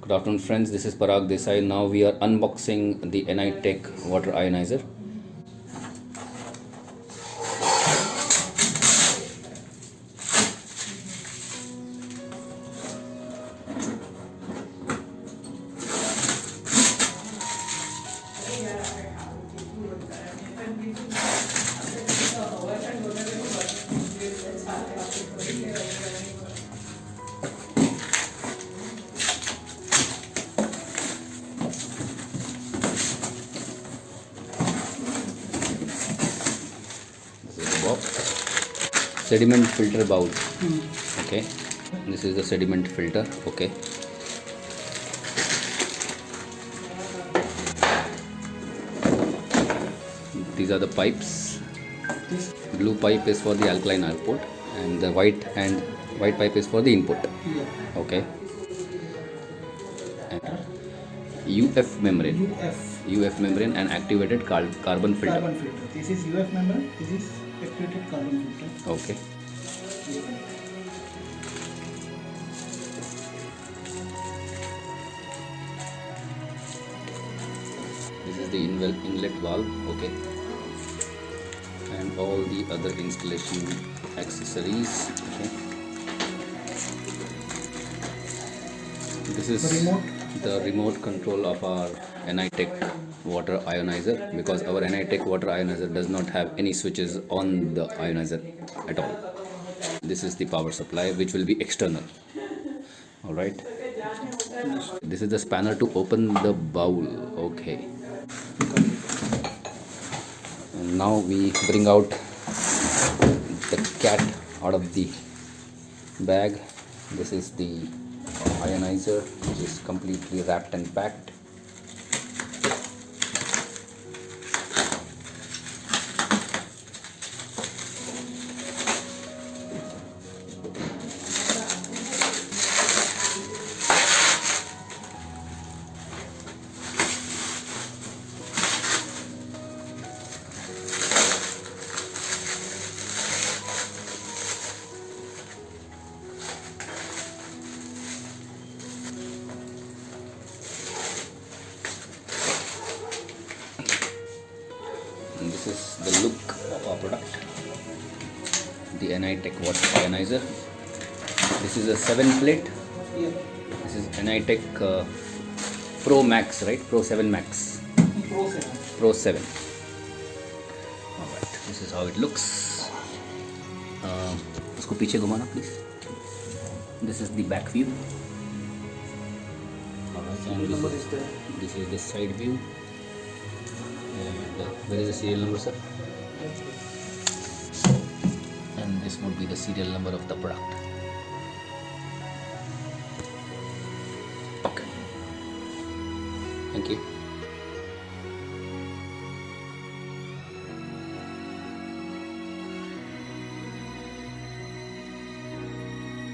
Good afternoon friends, this is Parag Desai. Now we are unboxing the NiTech water ionizer. Box. Sediment filter bowl. Okay, this is the sediment filter. Okay, these are the pipes. Blue pipe is for the alkaline output and the white pipe is for the input. Okay, and UF membrane. UF membrane and activated carbon filter. This is UF membrane. This is activated carbon filter. Okay. This is the inlet valve. Okay. And all the other installation accessories. Okay. This is the remote control of our NiTech water ionizer, because our NiTech water ionizer does not have any switches on the ionizer at all. This is the power supply which will be external. Alright. This is the spanner to open the bowl. Okay. And now we bring out the cat out of the bag. This is the ionizer which is completely wrapped and packed. And this is the look of our product, the NiTech water ionizer. This is a 7 plate. This is NiTech Pro Max, right? Pro 7 Max. Pro 7. Alright, this is how it looks. Usko piche ghumana please. This is the back view. Alright, and this is the side view. And where is the serial number, sir? And this would be the serial number of the product. Okay. Thank you.